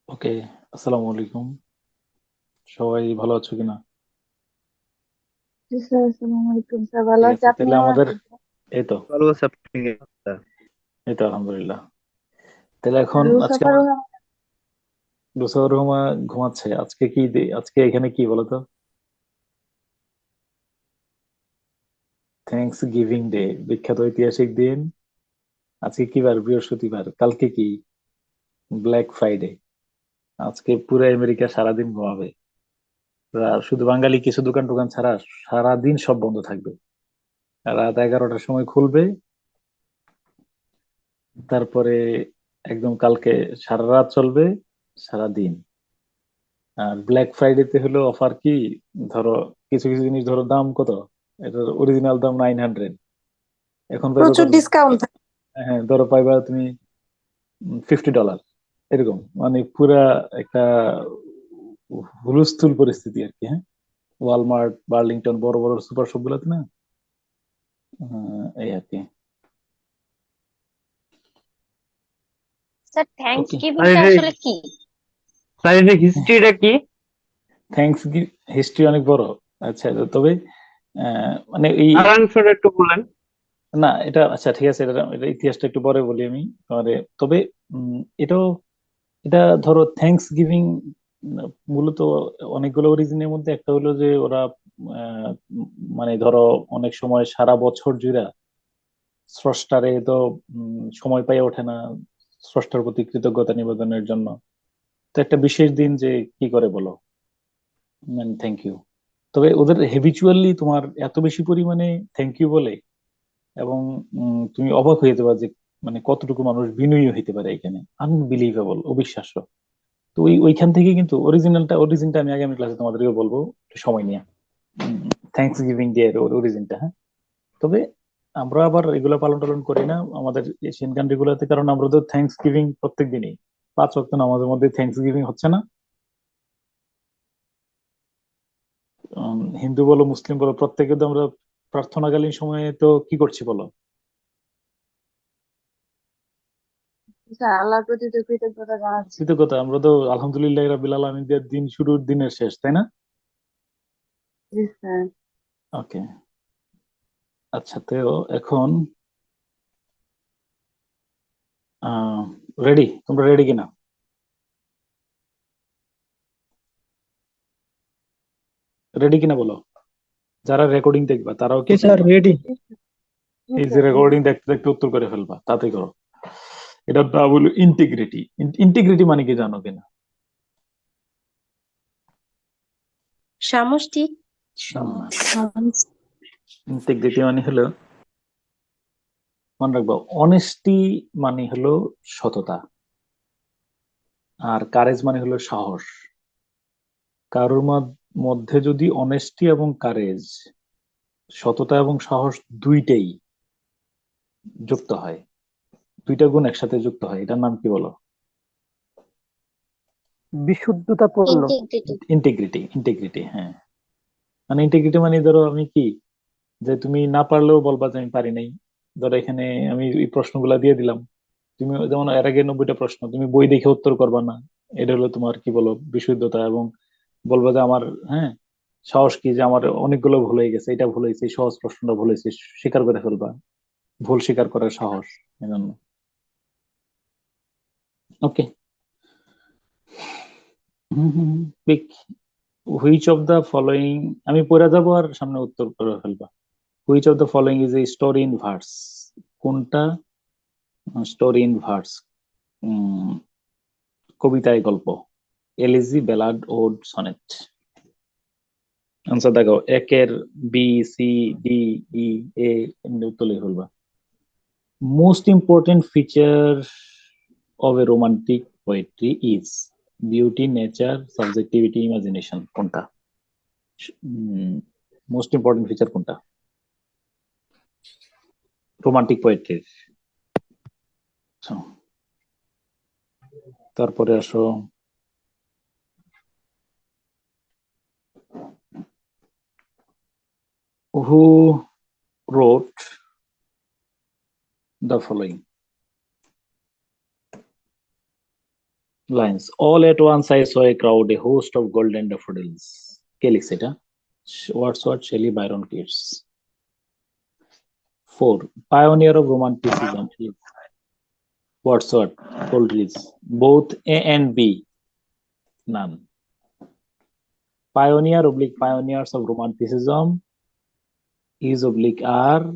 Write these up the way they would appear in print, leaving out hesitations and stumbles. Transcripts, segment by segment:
ওকে, আসসালামু আলাইকুম। সবাই ভালো আছো কিনা? জি স্যার, আসসালামু আলাইকুম স্যার, ভালো ঠিক আছে, আছে, আপনি তাহলে কেমন আমাদের আছেন স্যার? এই তো ভালো আছে আপনি? এই তো আলহামদুলিল্লাহ। তাহলে এখন আজকে রুসাফা আমার রহমান। লুসাউর রহমান ঘুমাচ্ছে। আজকে আজকে এখানে কি বলতো? থ্যাংকস গিভিং ডে, বিখ্যাত ঐতিহাসিক দিন। আজকে কি বার? বৃহস্পতিবার। কালকে কি? Black Friday. আজকে পুরো আমেরিকা সারাদিন ঘুমাবে। আর শুধু বাঙালি কিছু দোকান টোকান ছাড়া সারাদিন সব বন্ধ থাকবে। রাত 11টার সময় খুলবে, তারপরে একদম কালকে সারা রাত চলবে, সারাদিন। আর ব্ল্যাক ফ্রাইডেতে হলো অফার কি? ধরো কিছু কিছু জিনিস, ধরো দাম কত, এটার অরিজিনাল দাম 900, এখন পাইবা প্রচুর কত? ডিসকাউন্ট থাকে। হ্যাঁ, ধরো পাইবা তুমি $50, এরকম। মানে পুরা একটা হুলস্থুল পরিস্থিতি আর কি। হ্যাঁ, ওয়ালমার্ট, বার্লিংটন, বড় বড় সুপার শপ গুলোতে না। এই আর কি। Sir thanks okay. গিভিংটা শারীরিক আসলে কি? শারীরিক হিস্ট্রিটা কি? থ্যাঙ্কস হিস্ট্রি অনেক বড়। আচ্ছা, তবে মানে এই, সারাংশটা একটু বলেন। না এটা আচ্ছা ঠিক আছে, এটা এটা ইতিহাসটা একটু পরে বলি আমি। তবে এটাও, এটা ধরো থ্যাঙ্কস গিভিং মূলত অনেকগুলো অরিজিনের মধ্যে একটা হলো যে ওরা আহ, মানে ধরো অনেক সময় সারা বছর জুড়ে স্রষ্টারে তো সময় পাই ওঠে না স্রষ্টার প্রতি কৃতজ্ঞতা নিবেদনের জন্য। তো একটা বিশেষ দিন যে কি করে বলো, মানে থ্যাংক ইউ। তবে ওদের হেবিচুয়ালি তোমার এত বেশি পরিমাণে থ্যাংক ইউ বলে, এবং তুমি অবাক হয়ে যাবে যে মানে কতটুকু মানুষ বিনয়ী হইতে পারে এখানে। আনবিলিভেবল, অবিশ্বাস্য। তো ওইখান থেকে কিন্তু অরিজিনটা আমি আগামী ক্লাসে তোমাদেরকে বলবো, একটু সময় নিয়ে। থ্যাংকস গিভিং ডে এর অরিজিনটা, হ্যাঁ। তবে আমরা আবার এগুলো পালন টালন করি না আমাদের এশিয়ান কান্ট্রি গুলোতে, কারণ আমরা তো থ্যাংকস গিভিং প্রত্যেক দিনই 5 ওয়াক্ত নামাজের মধ্যে থ্যাংকস গিভিং হচ্ছে না। হিন্দু বলো মুসলিম বলো, প্রত্যেকে তো আমরা প্রার্থনাকালীন সময়ে তো কি করছি বলো? স্যার, আল্লাহর প্রতি তো কৃতজ্ঞতা জানাচ্ছি। কৃতজ্ঞতা। আমরা তো আলহামদুলিল্লাহ রাব্বিল আলামিন দিয়ে দিন শুরুর দিনের শেষ, তাই না? জি স্যার। ওকে। আচ্ছা, তো এখন রেডি? তোমরা রেডি কিনা? রেডি কিনা বলো। যারা রেকর্ডিং দেখবা তারাও জি একটু স্যার, দেখবা। রেডি। জি স্যার, জি এই যে স্যার, জি রেকর্ডিং স্যার। দেখতে দেখতে উত্তর করে ফেলবা, তাতে করো। এটার নাম হলো ইন্টিগ্রিটি। ইন্টিগ্রিটি মানে কি জানো কিনা? সামষ্টিক না, সম- ইন্টিগ্রিটি মানে হলো, মনে রাখবো, অনেস্টি মানে হলো সততা, আর কারেজ মানে হলো সাহস। কারোর মধ্যে যদি অনেস্টি এবং কারেজ, সততা এবং সাহস দুইটাই যুক্ত হয়, দুইটা গুণ একসাথে যুক্ত হয়, এটার নাম কি বলো? বিশুদ্ধতাপূর্ণ। ইন্টিগ্রিটি। ইন্টিগ্রিটি। ইন্টিগ্রিটি, হ্যাঁ। মানে ইন্টিগ্রিটি মানে ধরো আমি কি, যে তুমি না পারলেও বলবা যে আমি পারি নাই। ধরো এখানে আমি এই প্রশ্নগুলা দিয়ে দিলাম, তুমি যেমন এর আগে 90টা প্রশ্ন তুমি বই দেখে উত্তর করবা না। এটা হলো তোমার কি বলো, বিশুদ্ধতা। এবং বলবা যে আমার, হ্যাঁ, সাহস কি, যে আমার অনেকগুলো ভুল হয়ে গেছে, এটা ভুল হয়েছে, এই সহজ প্রশ্নটা ভুল হয়েছে, স্বীকার করে ফেলবা। ভুল স্বীকার করার সাহস, এজন্য। Okay. Pick which of the following, আমি পড়ে যাবো আর সামনে উত্তর করে ফেলবা। Which of the following is a story in verse? কোনটা স্টোরি ইন ভার্স, কবিতায় গল্প? Elegy, ballad, ode, sonnet? Answer দেখো, একের B, C, D, E, A, এমনি উত্তর লিখে ফেলবা। Most important feature of a romantic poetry is beauty, nature, subjectivity, imagination? কোনটা মোস্ট ইম্পর্টেন্ট ফিচার, কোনটা রোমান্টিক পোয়েট্রির? তারপরে আসো, হু wrote the following? Lines. All at once I saw a crowd, a host of golden daffodils. কে লিখছে এটা? Wordsworth, Shelley, Byron, Keats. 4. Pioneer of romanticism. Wordsworth, Coleridge. Both A and B. None. Pioneer oblique pioneers of romanticism is oblique are.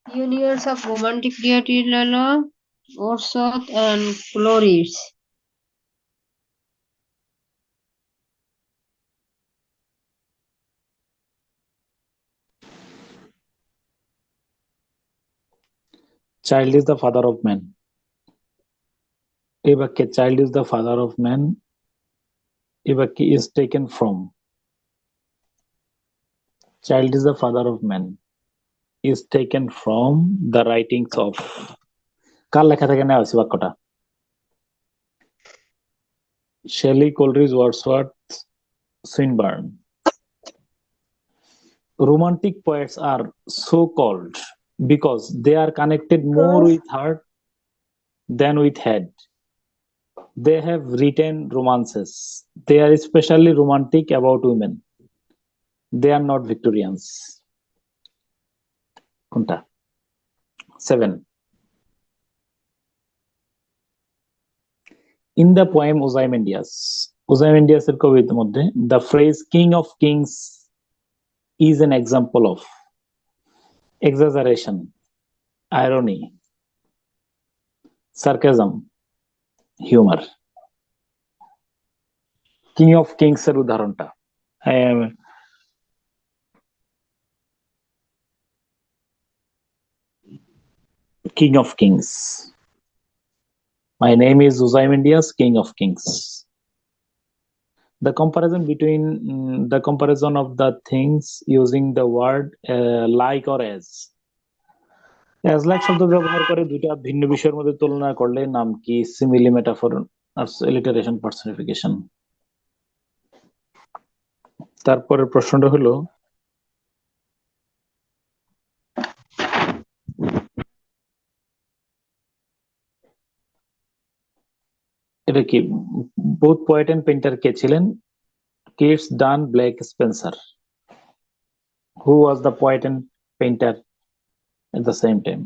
Pioneers of romantic literature, Wordsworth and Coleridge. Child is the father of man. এই বাক্যে child is the father of man. এই বাক্যে is taken from. Child is the father of man. Is taken from the writings of. কার লেখা থেকে নেওয়া হয়েছে বাক্যটা? Shelley, Coleridge, Wordsworth, Swinburne. Romantic poets are so called because they are connected more with heart than with head. They have written romances. They are especially romantic about women. They are not Victorians. কোনটা? 7. In the poem Ozymandias, এর কবিতার মধ্যে the phrase king of kings is an example of exaggeration, irony, sarcasm, humor. King of kings এর উদাহরণটা King of Kings. My name is Ozymandias, King of Kings. The comparison of the things using the word like or as. As like শব্দ ব্যবহার করে দুইটা ভিন্ন বিষয়ের মধ্যে তুলনা করলে নাম কি? Simile, metaphor, or alliteration, personification. তারপরের প্রশ্নটা হলো এটা কি? both poet and painter কে ছিলেন? Keats, Donne, Blake, Spencer. Who was the poet and painter at the same time?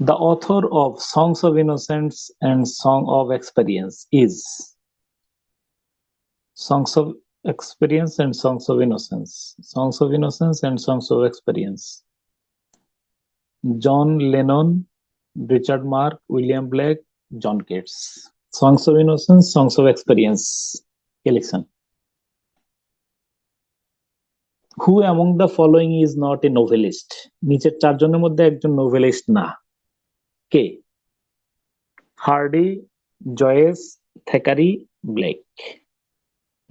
The author of Songs of Innocence and Song of Experience is. Songs of Experience and Songs of Innocence. Songs of Innocence and Songs of Experience. John Lennon, Richard Mark, William Blake, John Keats. Songs of Innocence, Songs of Experience. Election. Who among the following is not a novelist? নিচের চারজনের মধ্যে একজন novelist না। কে? Hardy, Joyce, Thackeray, Blake.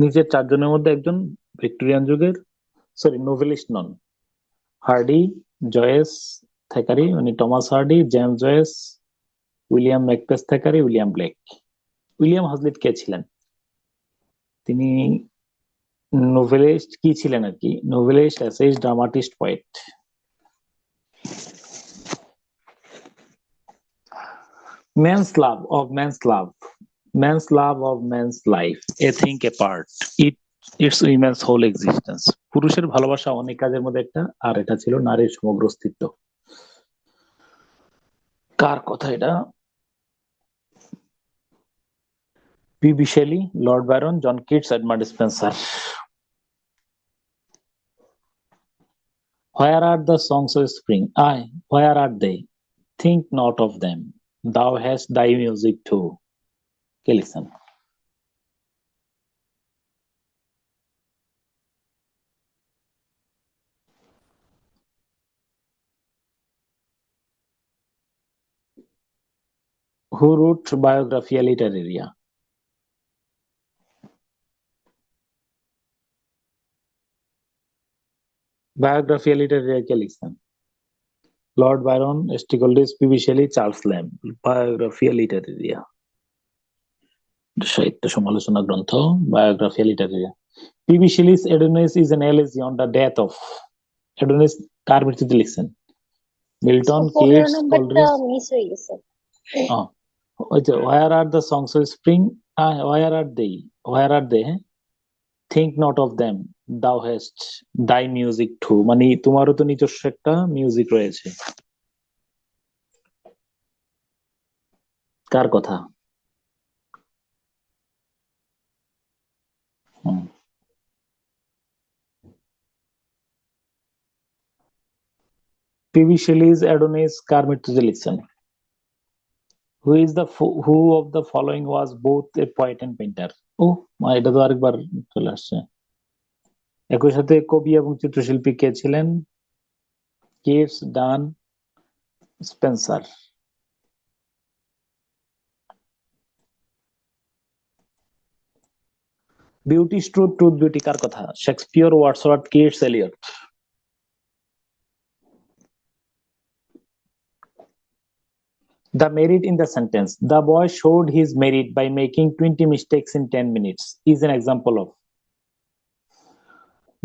নিচের চারজনের মধ্যে একজন ভিক্টোরিয়ান যুগের নোভেলিস্ট নন। হার্ডি, জয়েস, থ্যাকারি মানে Thomas Hardy, James Joyce, William Macbeth Thackeray, William Blake. William Hazlitt কে ছিলেন? তিনি নোভেলিস্ট কি ছিলেন আর কি? Novelist, essayist, dramatist, poet. Man's love of man's love, man's love of man's life, a thing apart. It's women's whole existence. পুরুষের ভালোবাসা অনেক কাজের মধ্যে একটা, আর এটা ছিল নারীর সমগ্র অস্তিত্ব। কার কথা এটা? P.B. Shelley, Lord Byron, John Keats, Edmund Spenser. Where are the songs of spring? Aye, where are they? Think not of them. Thou hast thy music too. Okay, listen. Who wrote Biographia Literaria? Biographia Literaria কে লিখছেন? Lord Byron, S T. গোল্ডিস, P B. Shelley, Charles Lamb. Biographia Literaria, সাহিত্য সমালোচনা গ্রন্থ। Biographia Literaria. P B. Shelley's Adonais is an elegy on the death of. Adonais কার মৃত্যুতে লিখছেন? Milton, sir 15 Keats, নাম্বারটা কোলরিজ। মিস হয়ে গেছে। ওই যে where are the songs of spring, where are they, where are they, think not of them, thou hast thy music too, মানে তোমারও তো নিজস্ব একটা মিউজিক রয়েছে। কার কথা? পি.বি. শেলিস এডোনিস কার মৃত্যুতে লিখছেন? Who of the following was both a poet and painter? ও এটা তো আরেকবার চলে আসছে। একই সাথে কবি এবং চিত্রশিল্পী কে ছিলেন? Keats, Donne, Spenser. Beauty is truth, truth beauty কার কথা? Shakespeare, Wordsworth, Keats, Eliot. The merit in the sentence, the boy showed his merit by making 20 mistakes in 10 minutes, is an example of.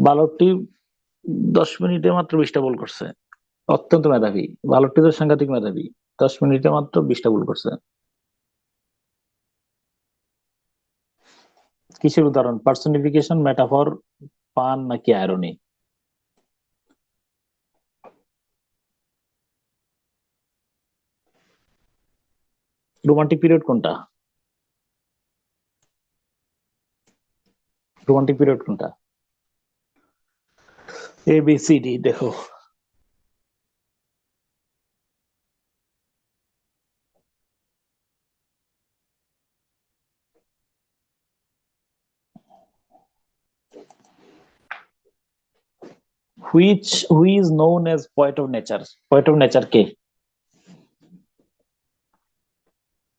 বালকটি 10 মিনিটে মাত্র 20টা ভুল করছে। অত্যন্ত মেধাবী। বালকটি তো সাংঘাতিক মেধাবী, 10 মিনিটে মাত্র 20টা ভুল করছে। কিসের উদাহরণ? পার্সনিফিকেশন, মেটাফর, পান নাকি আয়রনি? রোমান্টিক পিরিয়ড কোনটা? রোমান্টিক পিরিয়ড কোনটা? ABCD দেখো। who is known as poet of nature? Poet of nature কে?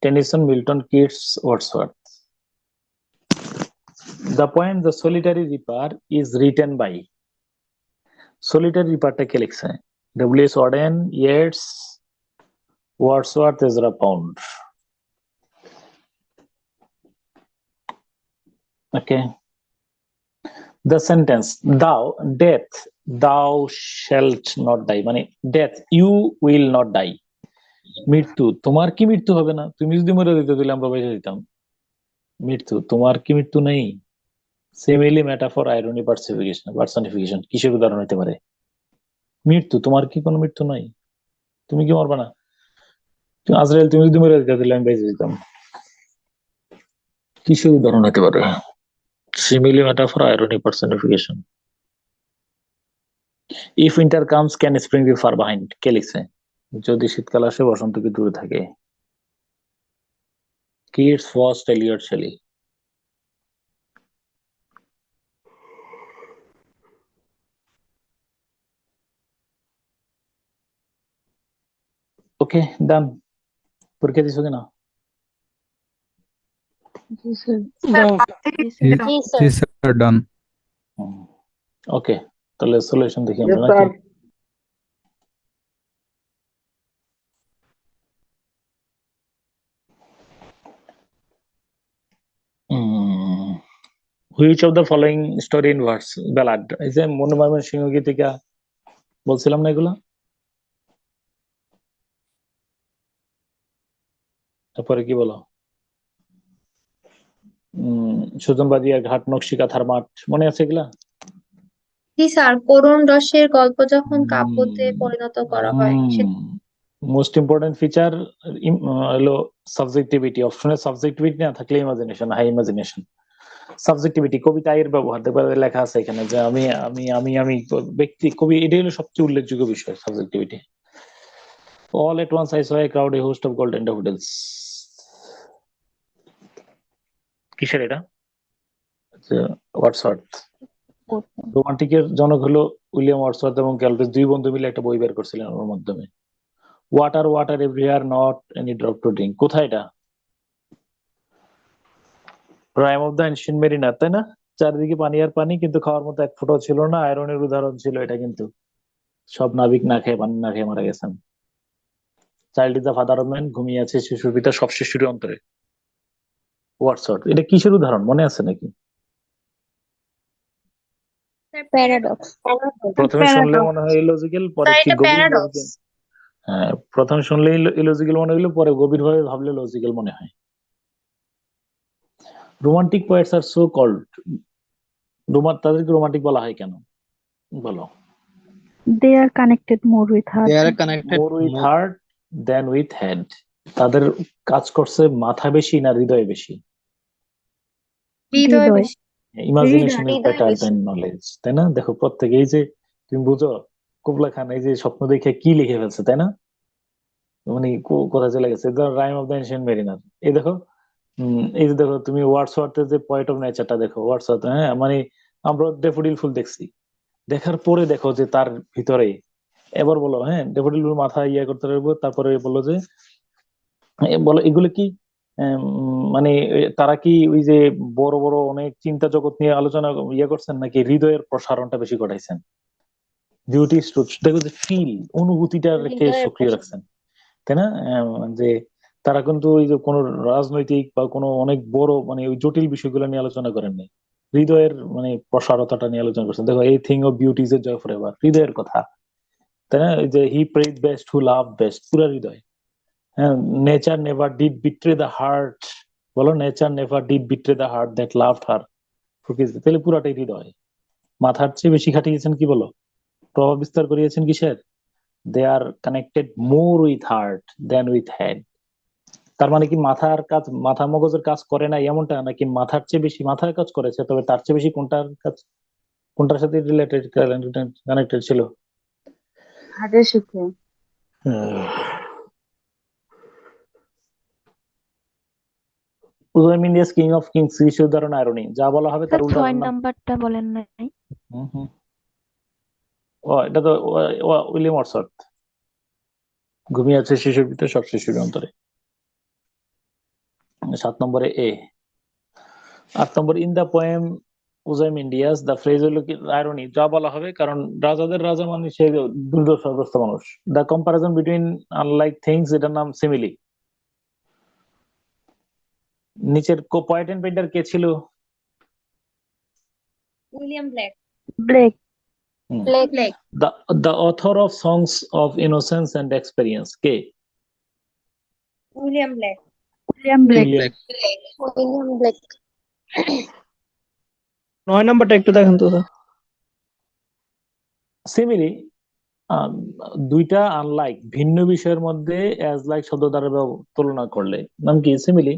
Tennyson, Milton, Keats, Wordsworth. The poem The Solitary Reaper is written by. Solitary Reaper টা কে লিখছে? W.S. Auden, Yeats, Wordsworth, Ezra Pound. Okay. The sentence thou shalt not die, মানে death, you will not die. মৃত্যু, তোমার কি মৃত্যু হবে না? তুমি যদি মরে যেতে দিলে আমরা বেঁচে যেতাম। মৃত্যু, তোমার কি মৃত্যু নেই? সিমিলি, মেটাফর, আইরনি, পার্সনিফিকেশন কিসের উদাহরণ হতে পারে? মৃত্যু, তোমার কি কোনো মৃত্যু নাই? তুমি কি মরবে না? আজরাইল, তুমি যদি মরে যেতে দিলে আমি বেঁচে যেতাম। কিসের উদাহরণ হতে পারে? Simile, metaphor, irony, personification. If winter comes can spring be far behind কে লিখছে? যদি শীতকাল আসে বসন্ত কি দূরে থাকে? Keats, Frost, Eliot, Shelley. Okay, done. পরীক্ষা দিছো কিনা? জি স্যার। জি স্যার। জি স্যার, ডান। ওকে, তাহলে সলিউশন দেখি Yes, আমরা sir. নাকি? Which of the following story in verse ballad? এই যে মনোময় সিংহ গীতিকা বলছিলাম না এগুলা? তারপরে কি বলো? সুজনবাদিয়া ঘাট, নকশি কাঁথার মাঠ, মনে আছে এগুলা? জি স্যার, করুণ রসের গল্প যখন কাব্যতে পরিণত করা হয় মোস্ট ইম্পর্টেন্ট ফিচার হলো সাবজেক্টিভিটি। অপশনে সাবজেক্টিভিটি না থাকলে ইমাজিনেশন, হাই ইমাজিনেশন। সাবজেক্টিভিটি, কবিতা এর ব্যবহার দেখবে লেখা আছে এখানে যে আমি আমি আমি আমি ব্যক্তি কবি, এটাই হলো সবচেয়ে উল্লেখযোগ্য বিষয়, subjectivity. All at once I saw a crowd, a host of golden daffodils. কিসের এটা? ওয়ার্ডসওয়ার্থ। রোমান্টিকের জনক হলো উইলিয়াম ওয়ার্ডসওয়ার্থ এবং ক্যালভিন, দুই বন্ধু মিলে একটা বই বের করছিলেন ওর মাধ্যমে। Water water everywhere, not any drop to drink, কোথায় এটা? Rime of the ancient mariner, তাই না? চারিদিকে পানি আর পানি, কিন্তু খাওয়ার মতো এক ফোঁটাও ছিল না। আয়রনের উদাহরণ ছিল এটা কিন্তু। সব নাবিক না খেয়ে পানি না খেয়ে মারা গেছেন। Child is the father of man, ঘুমিয়ে আছে শিশুর পিতা, সব শিশুরই অন্তরে। ওয়াটসঅট, এটা কিসের উদাহরণ মনে আছে নাকি? প্যারাডক্স। প্রথমে শুনলে মনে হয় ইলজিক্যাল, পরে স্যার কি এটা গভীর প্যারাডক্স। হ্যাঁ, প্রথমে শুনলে ইলজিক্যাল মনে হইলো, পরে গভীর ভাবে ভাবলে লজিক্যাল মনে হয়। রোমান্টিক পোয়েটস আর সো কল্ড, তাদেরকে রোমান্টিক বলা হয় কেন বলো? They are connected more with heart. They are connected more with more. Heart then with head, তাদের কাজ করছে মাথা বেশি না হৃদয় বেশি? হৃদয় হৃদয়। বেশি। ইমাজিনেশন ইজ হৃদয় বেটার বেশি। দেন নলেজ, তাই না? দেখো প্রত্যেকে, এই যে তুমি বুঝো কুবলা খান এই যে স্বপ্ন দেখে কি লিখে ফেলছে, তাই না? মানে কোথায় চলে গেছে, rime of the ancient mariner. এই দেখো, এই যে দেখো তুমি ওয়ার্ডসওয়ার্থের যে পয়েট অফ নেচারটা দেখো, ওয়ার্ডসওয়ার্থ, হ্যাঁ, মানে আমরা ডেফোডিল ফুল দেখছি, দেখার পরে দেখো যে তার ভিতরে, এবার বলো, হ্যাঁ, ডেফোডিল ফুল মাথা ইয়ে করতে পারবো, তারপরে বললো যে বলো এগুলো কি মানে তারা কি ওই যে বড় বড় অনেক চিন্তা জগৎ নিয়ে আলোচনা ইয়ে করছেন, নাকি হৃদয়ের প্রসারণটা বেশি ঘটাইছেন? বিউটি দেখো যে ফিল, অনুভূতিটাকে হৃদয়ের সক্রিয় প্রসারণ। রাখছেন, তাই না? যে তারা কিন্তু ওই যে কোনো রাজনৈতিক বা কোনো অনেক বড় মানে ওই জটিল বিষয়গুলো নিয়ে আলোচনা করেননি, হৃদয়ের মানে প্রসারতাটা নিয়ে আলোচনা করছেন। দেখো এই thing of beauty is a joy for ever, হৃদয়ের কথা, তাই না? এই যে he praise best who love best, পুরা হৃদয়। হ্যাঁ, nature never did betray the heart, বলো nature never did betray the heart that loved her, তাহলে পুরাটাই হৃদয়। মাথার চেয়ে বেশি খাটিয়েছেন কি বলো, প্রভাব বিস্তার করিয়েছেন কিসের? They are connected more with heart then with head. তার মানে কি মাথার কাজ, মাথা মগজের কাজ করে না এমনটা, নাকি মাথার চেয়ে বেশি মাথার কাজ করেছে, তবে তার চেয়ে বেশি কোনটার কাজ, কোনটার সাথে রিলেটেড কানেক্টেড ছিল? হার্টের সাথে। উদয় ইন্ডিয়াস কিং অফ কিংস, কিছু উদাহরণ আয়রনি, যা বলা হবে তার স্যার উল্টা 6 নাম। নাম্বারটা বলেন নাই। হুম হুম। ও এটা তো উইলিয়াম ওয়ার্ডসওয়ার্থ, ঘুমিয়ে আছে শিশুর ভিতরে, সব শিশুর অন্তরে। 7 নম্বরে এ। 8 নম্বর, ইন দ্য পোয়েম উজাইম ইন্ডিয়াস, দ্য ফ্রেজ হলো কি আয়রনি, যা বলা হবে, কারণ রাজাদের রাজা মানে সে দুর্দশাগ্রস্ত মানুষ। The comparison between unlike things, এটার নাম সিমিলি। নিচের পোয়েট এন্ড পেইন্টার কে ছিল? William Black. Blake. Black. Black. The author of songs of innocence and experience কে? William Black. William Blake. William. William Black. 9 নাম্বারটা একটু দেখেন তো স্যার। সিমিলি, দুইটা আনলাইক ভিন্ন বিষয়ের মধ্যে অ্যাজ লাইক শব্দ দ্বারা তুলনা করলে নাম কি? সিমিলি।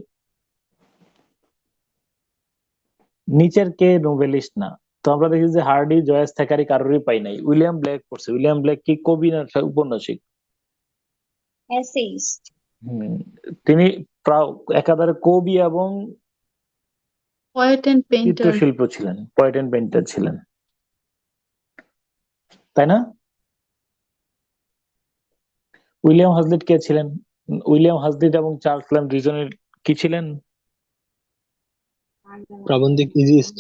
নিচের কে নোবেলিস্ট না? তো আমরা দেখি যে হার্ডি, জয়েস, থ্যাকারি কারোরই পাই নাই, উইলিয়াম ব্ল্যাক পড়ছে। উইলিয়াম ব্ল্যাক কি কবি না উপন্যাসিক? এসেইস্ট। তিনি একাধারে কবি এবং পোয়েট এন্ড পেইন্টার। চিত্রশিল্প ছিলেন, পোয়েট এন্ড পেইন্টার ছিলেন, তাই না? উইলিয়াম হাজলিট কে ছিলেন? উইলিয়াম হাজলিট এবং চার্লস ল্যাম্ব দুজনের কি ছিলেন? প্রাবন্ধিক essayist.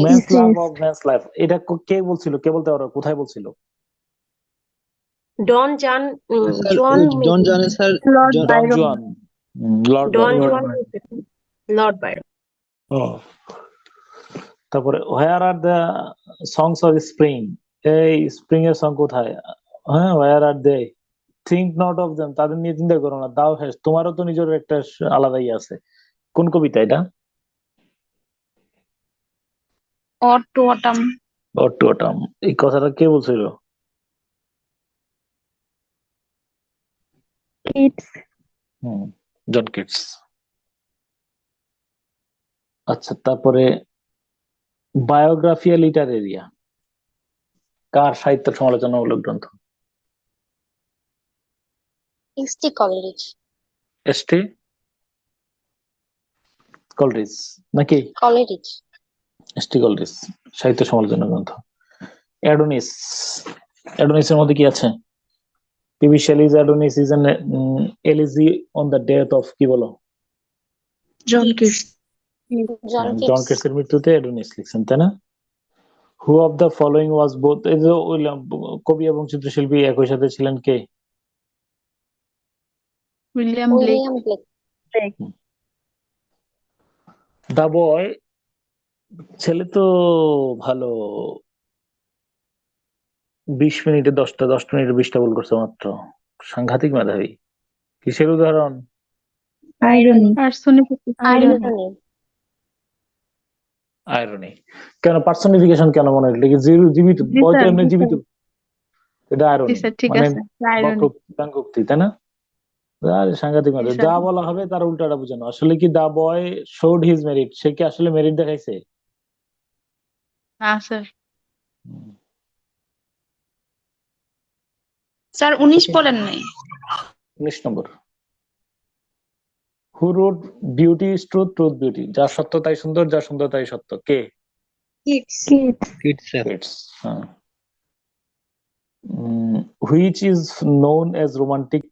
Man's love Essayist. Of man's life, এটা কে বলছিল? কে বলতে পারো? কোথায় বলছিল? ডন জন, স্যার জন জন জানে sir, lord John- Don Byron. Juan, lord Don Byron. John lord Byron. ও, তারপরে where are the songs of spring, এই স্প্রিং এর সং কোথায়? হ্যাঁ, where are they, think not of them, তাদের নিয়ে চিন্তা করো না। দাও হ্যাস, তোমারও তো নিজের একটা আলাদাই আছে। কোন কবিতা এটা? Ode to autumn. To autumn, এই কথাটা কে বলছিল? কিডস। John Keats. আচ্ছা, তারপরে বায়োগ্রাফিয়া লিটারেরিয়া কার সাহিত্য সমালোচনামূলক গ্রন্থ? S T Coleridge. এসটি কলরিজ নাকি? কলেজ। এসটি কলরিজ সাহিত্য সমালোচনা গ্রন্থ। অ্যাডোনিস, অ্যাডোনিসের মধ্যে কি আছে? P B Shelley's Adonais is an elegy on the death of, কি বলো? John Keats. জন জন কিটস। কিটসের মৃত্যুতে অ্যাডোনিস লিখছেন, তাই না? Who of the following was both, এই যে কবি এবং চিত্রশিল্পী একই সাথে ছিলেন কে? William Blake. William Blake. The boy, ছেলে তো ভালো, 20 মিনিটে 10টা, 10 মিনিটে 20টা বল করছে মাত্র, সাংঘাতিক মেধাবী। কিসের উদাহরণ? Irony. Personification. Irony. Irony. Irony. কেন পার্সনিফিকেশন কেন মনে হলো? জীবিত জি বয় তো স্যার, এমনি জি জীবিত, স্যার, এটা জি আয়রনি স্যার, ঠিক মানে আছে, আইরনি। ব্যঙ্গোক্তি, তাই না? আরে সাংঘাতিক জি মেধাবী, স্যার। যা বলা হবে তার উল্টাটা বোঝানো। আসলে কি দা বয় শোড হিজ মেরিট, সে কি আসলে মেরিট দেখাইছে? হ্যাঁ স্যার। স্যার 19 বলেন নাই। 19 নম্বর, who wrote beauty is truth, truth beauty, যা সত্য তাই সুন্দর, যা সুন্দর তাই সত্য, কে? Keats. Keats. Keats sir. Keats, হ্যাঁ। Which is known as romantic,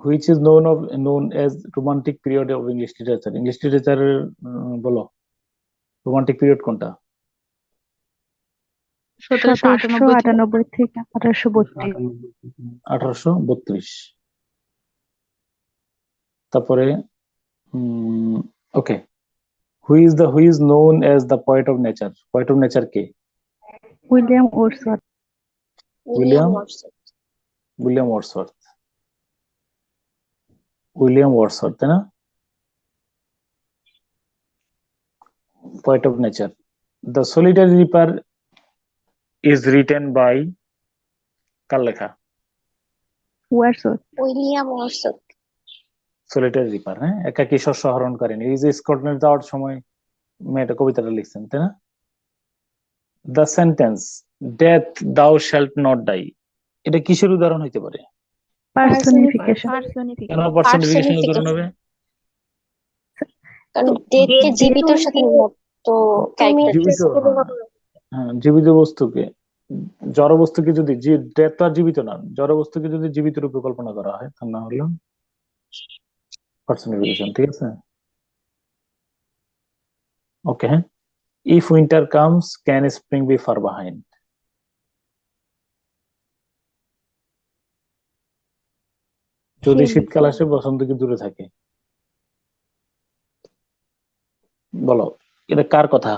which is known as romantic period of English literature, English লিটারেচারের বলো রোমান্টিক পিরিয়ড কোনটা? 1798 থেকে 1832। 1832। তারপরে okay, who is known as the poet of nature, poet of nature কে? William Wordsworth. William Wordsworth. William Wordsworth, William Wordsworth, তাই না? Poet of nature. The solitary reaper is written by, কার লেখা? Wordsworth. William Wordsworth. Solitary reaper, হ্যাঁ, একাকী শস্য হরণকারিণী, এই যে স্কটল্যান্ড যাওয়ার সময় মেয়েটা কবিতাটা লিখছেন, তাই না? দ্য সেন্টেন্স ডেথ দাউ শ্যাল্ট নট ডাই, এটা কিসের উদাহরণ হইতে পারে? পার্সোনিফিকেশন। কেন পার্সনিফিকেশন উদাহরণ হবে? কারণ ডেথকে জীবিতর সাথে মতো ক্যারেক্টার জীবিত, হ্যাঁ, জীবিত বস্তুকে, জড় বস্তুকে যদি, ডেথ তো আর জীবিত না, জড় বস্তুকে যদি জীবিত রূপে কল্পনা করা হয় তার নাম হলো পার্সনিফিকেশন, ঠিক আছে? ওকে, হ্যাঁ। If winter comes can spring be far behind, যদি শীতকাল আসে বসন্ত কি দূরে থাকে? বলো, এটা কার কথা?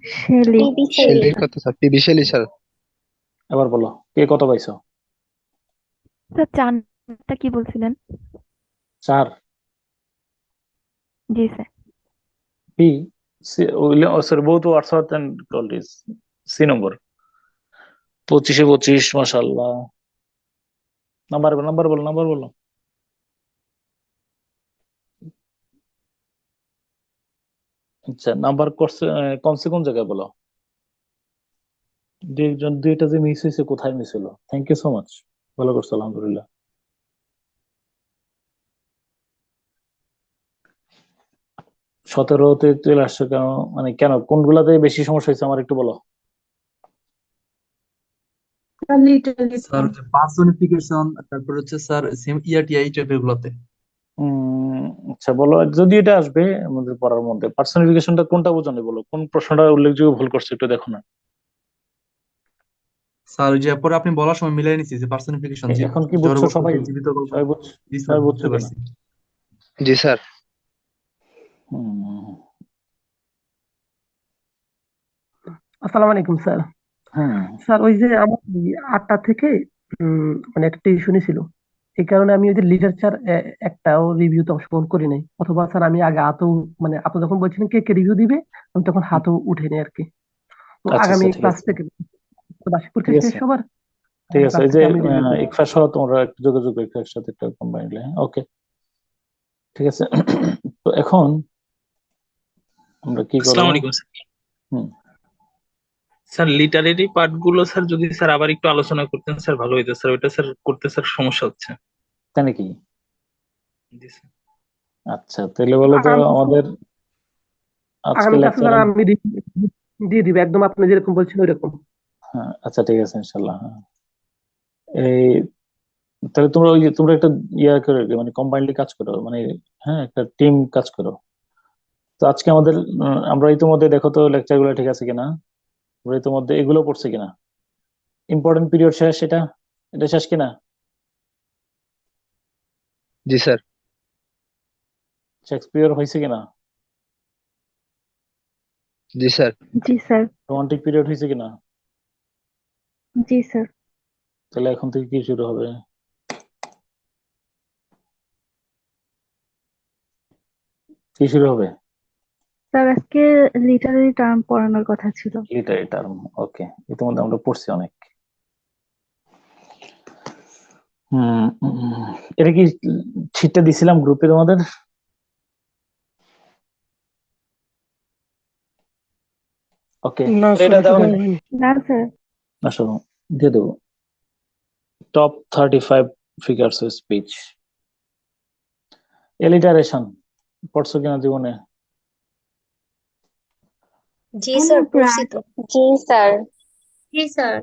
শেলি। শেলির কথা স্যার, পিবি শেলি স্যার। এবার বলো, কে কত পাইছো? স্যার চারটা কি বলছিলেন? 4। জি sir. P, William, sorry, both Wordsworth and Coleridge, C নম্বর। 25-এ 25, মাশাআল্লাহ। নাম্বার বলো। আচ্ছা, নাম্বার কমসে কোন জায়গায় বলো? দুইটা যে মিস হয়েছে, কোথায় মিস হলো? থ্যাংক ইউ সো মাচ, ভালো করছো, আলহামদুলিল্লাহ। সতেরোতে চলে আসছো কেন, মানে কেন, কোনগুলাতে বেশি সমস্যা হয়েছে আমার একটু বলো। স্যার পার্সোনিফিকেশন, তারপর হচ্ছে স্যার ইআরটিআই টাইপের গুলোতে। আচ্ছা বলো, যদি এটা আসবে আমাদের পড়ার মধ্যে, পার্সনিফিকেশনটা কোনটা বোঝানো, বলো কোন প্রশ্নটা উল্লেখযোগ্য ভুল করছে, একটু দেখো না। স্যার ওই যে পরে আপনি বলার সময় মিলাই নিছি যে পার্সোনিফিকেশন এখন কি জড় বুঝছো সবাই? বস্তুকে জীবিত কল্পনা। সবাই বুঝছো? জি স্যার, সবাই বুঝতে বুঝছো কিনা? পারছি। জি স্যার। হুম, আসসালামু আলাইকুম স্যার। হুম, স্যার ওই যে আমার 8টা থেকে মানে একটা টিউশনি ছিল, এই কারণে আমি ওই যে লিটারেচার একটাও রিভিউতে অংশগ্রহণ করি নাই, অথবা স্যার আমি আগে হাতও, মানে আপনি যখন বলছিলেন কে কে রিভিউ দিবে আমি তখন হাতও উঠেনি আর কি। তো আচ্ছা আগামী আচ্ছা, ঠিক ক্লাস আছে। থেকে বার্ষিক পরীক্ষা ঠিক শেষ আছে সবার, ঠিক আছে, ক্লাস এই যে থেকে আমি রিভিউ করবো। ইকফা সহ তোমরা একটু যোগাযোগ রেখো একসাথে একটা কম্বাইন্ডলি। ওকে, ঠিক আছে। তো এখন আমরা কি করবো? আসসালামু আলাইকুম স্যার। হুম, স্যার লিটারেরি পার্ট গুলো স্যার যদি স্যার আবার একটু আলোচনা করতেন স্যার ভালো হইতো স্যার, ওইটা স্যার করতে স্যার সমস্যা হচ্ছে। তাই নাকি? জি স্যার। আচ্ছা, তাহলে বলো তো আগামী আমাদের আজকে আগামী ক্লাসে লেকচারে। দ্বারা আমি দিয়ে দিবে একদম আপনি যেরকম বলছেন ওইরকম। হ্যাঁ, আচ্ছা ঠিক আছে, ইনশাল্লাহ। হ্যাঁ, এই তাহলে তোমরা ওই যে তোমরা একটা ইয়া করে মানে কম্বাইন্ডলি কাজ করো, মানে হ্যাঁ একটা টিম কাজ করো। তো আজকে আমাদের আমরা ইতিমধ্যে দেখো তো লেকচার গুলো ঠিক আছে কিনা, আমরা ইতিমধ্যে এগুলো পড়ছে কিনা, ইম্পর্টেন্ট পিরিয়ড শেষ, এটা এটা শেষ কিনা, জি স্যার। শেক্সপিয়ার হয়েছে কিনা, জি স্যার। জি স্যার। রোমান্টিক পিরিয়ড হয়েছে কিনা। জি স্যার। তাহলে এখন থেকে কি শুরু হবে? কি শুরু হবে? স্যার আজকে লিটারারি টার্ম পড়ানোর কথা ছিল। Literary term. ওকে, ইতিমধ্যে আমরা পড়ছি অনেক। এটা কি ছিটটা দিছিলাম গ্রুপে তোমাদের? ওকে, না এটা স্যার, দেওয়া এটা হয়নি। না স্যার। আসো দিয়ে দেবো। Top 35 figures of speech. Alliteration পড়ছো কিনা জীবনে? জি স্যার, পড়ছি তো। জি স্যার। জি স্যার।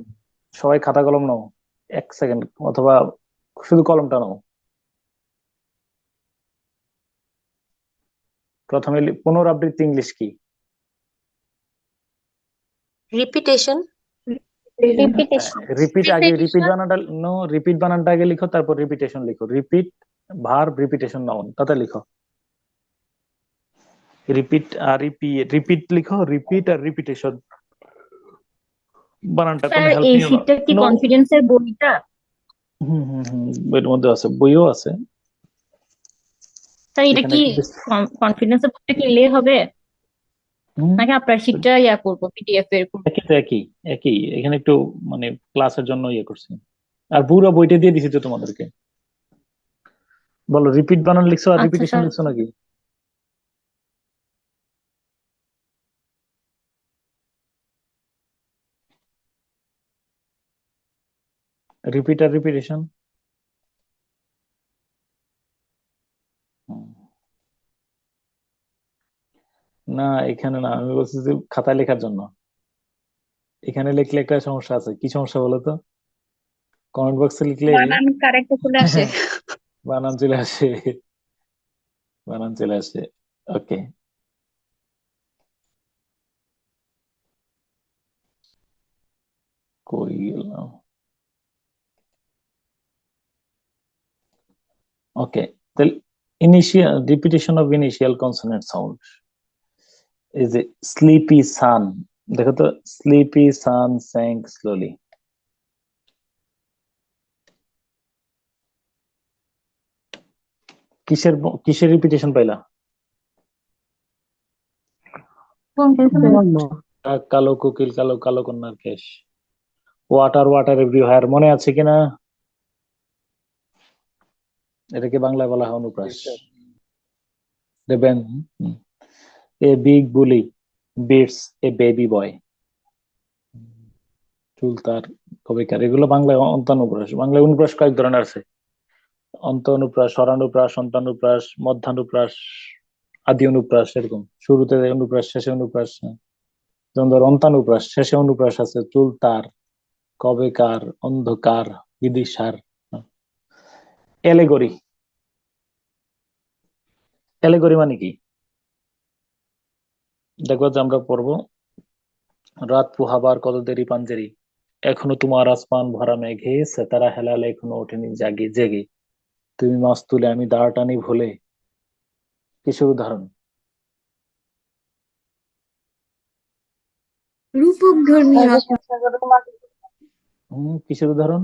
সবাই খাতা কলম নাও, 1 সেকেন্ড, অথবা শুধু কলমটা নাও। প্রথমে পুনরাবৃত্তি ইংলিশ কি? রিপিটেশন। রিপিটেশন। রিপিট আগে, রিপিট রিপিটেশন। বানানটা নো, রিপিট বানানটা আগে লিখো, তারপর রিপিটেশন লিখো। রিপিট ভার্ব, রিপিটেশন নাউন, তাতে লিখো। রিপিট আর রিপিট লিখো, রিপিট আর রিপিটেশন বানানটা কোনো স্যার হেল্প এই নিও না। শীটটা কি নো, কনফিডেন্সের বইটা? এর মধ্যে আছে, বইও আছে স্যার এটা এখানে। কি কনফিডেন্সের বইটা কিনলেই হবে নাকি আপনার শীটটা ইয়া করবো পিডিএফ এর করবো? একই তো, একই একই, এখানে একটু মানে ক্লাসের জন্য ইয়ে করছি। আর পুরো বইটা দিয়ে দিছি তো তোমাদেরকে। বলো, রিপিট বানান লিখছো আর আচ্ছা রিপিটেশন স্যার। লিখছো নাকি? রিপিট আর রিপিটেশন। না, এখানে না, আমি বলছি যে খাতায় লেখার জন্য। এখানে লিখলে একটা সমস্যা আছে। কি সমস্যা বলো তো? কমেন্ট বক্সে লিখলে বানান কারেক্ট চলে আসে। বানান চলে আসে, বানান চলে আসে। ওকে, কই গেলাম? ওকে, তাহলে initial repetition of initial consonant sound. এই যে স্লিপি সান, দেখো তো, স্লিপি সান স্যাঙ্ক স্লোলি। কিসের কিসের রিপিটেশন পাইলা? কালো কোকিল, কালো কালো কন্যার কেশ। ওয়াটার ওয়াটার এভরিহোয়ার, মনে আছে কিনা? এটাকে বাংলায় বলা হয় অনুপ্রাস। দেবেন। A big bully beats a baby boy. চুল তার কবিকার, এগুলো বাংলায় অন্তানুপ্রাস। বাংলায় অনুপ্রাস কয়েক ধরনের আছে। অন্ত অনুপ্রাস, স্বরানুপ্রাস, অন্তানুপ্রাস, মধ্যানুপ্রাস, আদি অনুপ্রাস, এরকম। শুরুতে অনুপ্রাস, শেষে অনুপ্রাস। যেমন ধর অন্তানুপ্রাস, শেষে অনুপ্রাস আছে, চুল তার, কবেকার, অন্ধকার, বিদিশার। এলেগরি, এলেগরি মানে কি? দেখো যে আমরা পড়বো, রাত পোহাবার কত দেরি পাঞ্জেরি, এখনো তোমার আসমান ভরা মেঘে, সেতারা হেলালে এখনো ওঠেনি জাগে জেগে, তুমি মাছ তুলে আমি দাঁড় টানি ভুলে। কিসের উদাহরণ? রূপক ধর্মী কিসের উদাহরণ?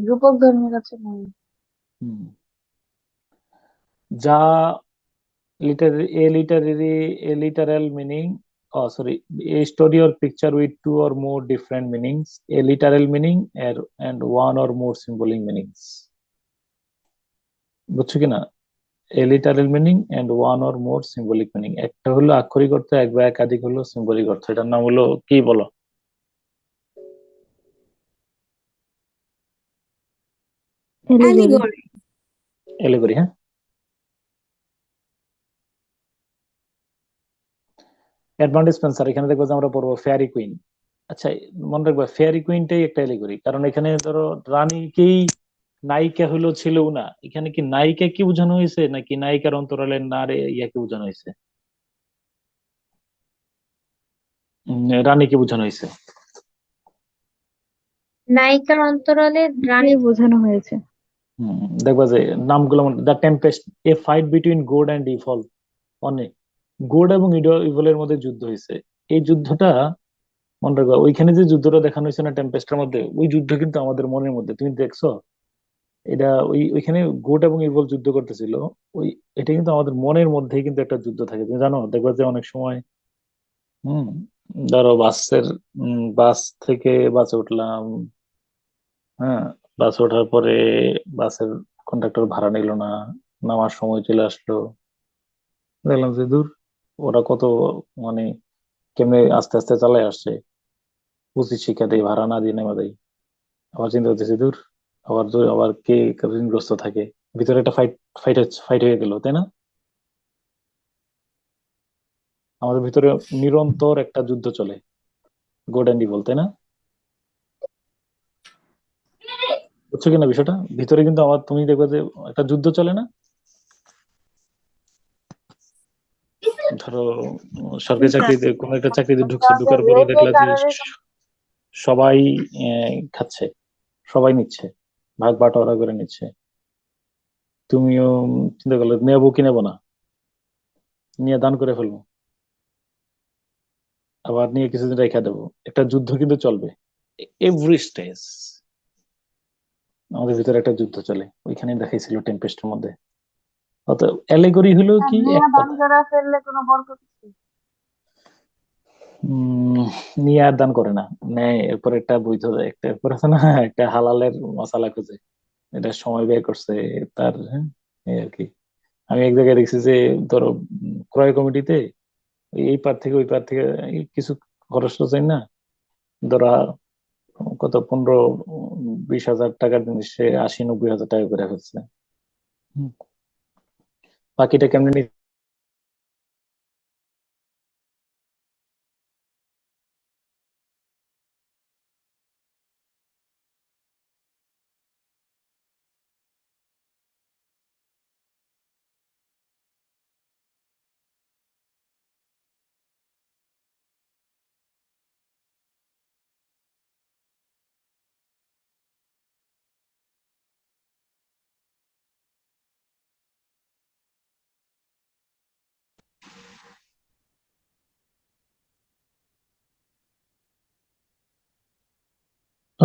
রূপক ধর্মীর কাছে নয়। হুম, যা Literary, A Literary, A literal meaning sorry, a story or picture with two or more different meanings, a literal meaning and one or more symbolic meanings. বুঝছো কিনা? a literal meaning and one or more symbolic meaning. একটা হলো আক্ষরিক অর্থ, এক বা একাধিক হলো সিম্বলিক অর্থ। এটার নাম হলো কি বলো? অ্যালিগরি। এলিগরি। হ্যাঁ, অ্যাডভান্টেজ স্পেন্সার। এখানে দেখবো যে আমরা পড়বো ফেয়ারি কুইন। আচ্ছা, মনে রাখবা ফেয়ারি কুইনটাই একটা এলিগরি, কারণ এখানে ধরো রানীকেই নায়িকা হলো ছেলেও না, এখানে কি নায়িকা কি বোঝানো হয়েছে নাকি নায়িকার অন্তরালের নারে ইয়াকে বোঝানো হয়েছে? রানীকে বোঝানো হয়েছে। নায়িকার অন্তরালে রানী বোঝানো হয়েছে। দেখবা যে নামগুলো, the Tempest, A fight between good and evil. অনেক গুড এবং ইভলের মধ্যে যুদ্ধ হয়েছে। এই যুদ্ধটা মনে রাখবা, ওইখানে যে যুদ্ধটা দেখানো হয়েছে না টেম্পেস্টের মধ্যে, ওই যুদ্ধ কিন্তু আমাদের মনের মধ্যে, তুমি দেখছো এটা? ওইখানে গুড এবং ইভল যুদ্ধ করতেছিল, ওই এটা কিন্তু আমাদের মনের মধ্যেই কিন্তু একটা যুদ্ধ থাকে, তুমি জানো? দেখবা যে অনেক সময় হম ধরো বাস থেকে বাসে উঠলাম, হ্যাঁ, বাসে ওঠার পরে বাসের কন্ডাক্টর ভাড়া নিল না, নামার সময় চলে আসলো, দেখলাম যে দূর ওরা কত মানে কেমনে আস্তে আস্তে চালাই আসছে, উচিত শিক্ষা দেয়, ভাড়া না দিয়ে নেওয়া দেয়। আবার চিন্তা করতেছি দূর, আবার কে ঋণগ্রস্ত থাকে, ভিতরে একটা ফাইট ফাইট হয়ে গেল, তাই না? আমাদের ভিতরে নিরন্তর একটা যুদ্ধ চলে, গুড অ্যান্ড ইভল, তাই না? বুঝছো কিনা বিষয়টা? ভিতরে কিন্তু আমার, তুমি দেখবে যে একটা যুদ্ধ চলে না? ধরো সরকারি চাকরিতে, কোনো একটা চাকরিতে ঢোকার পরে দেখলা যে সবাই খাচ্ছে, সবাই নিচ্ছে, ভাগ বাটোয়ারা করে নিচ্ছে, তুমিও চিন্তা করলে নেবো কি নেবো না, নিয়ে দান করে ফেলবো, আবার নিয়ে কিছুদিন রেখে দেবো। একটা যুদ্ধ কিন্তু চলবে এভরি স্টেজ, আমাদের ভিতরে একটা যুদ্ধ চলে। ওইখানে দেখাইছিল টেম্পেস্টের মধ্যে। অত অ্যালেগরি হলো কি এক কথা, ফেললে কোনো বরকত আছে? নিয়ে আর দান করে না, নেয় এরপর একটা বৈধ, একটা এরপর আছে না একটা হালালের মশালা খুঁজে, এটা সময় ব্যয় করছে তার, হ্যাঁ, এই আর কি। আমি এক জায়গায় দেখছি যে ধরো ক্রয় কমিটিতে এই পার থেকে ওই পার থেকে এই কিছু খরচ তো চাই না, ধরা কত 15-20 হাজার টাকার জিনিস সে 80-90 হাজার টাকা করে ফেলছে। হুম, বাকিটা কেমনে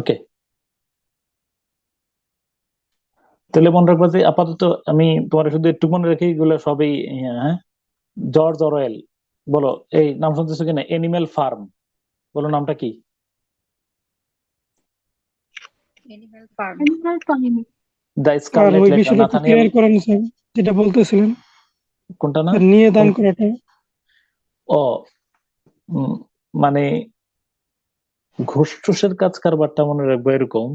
ওকে। তাহলে মনে রাখবা যে আপাতত আমি তোমার শুধু একটু মনে রাখি, এগুলো সবই হ্যাঁ। জর্জ অরওয়েল, বলো এই নাম শুনতেছো কিনা? এনিম্যাল ফার্ম, বলো নামটা কি? Animal farm. দ্য আর স্কারলেট ওই লেটার, বিষয়টা একটু নাথানিয়েল। ক্লিয়ার করেন স্যার, যেটা বলতেছিলেন কোনটা না? নিয়ে দান করাটা। ও মানে ঘুষ টুসের কাজ কারবারটা মনে রাখবো এরকম,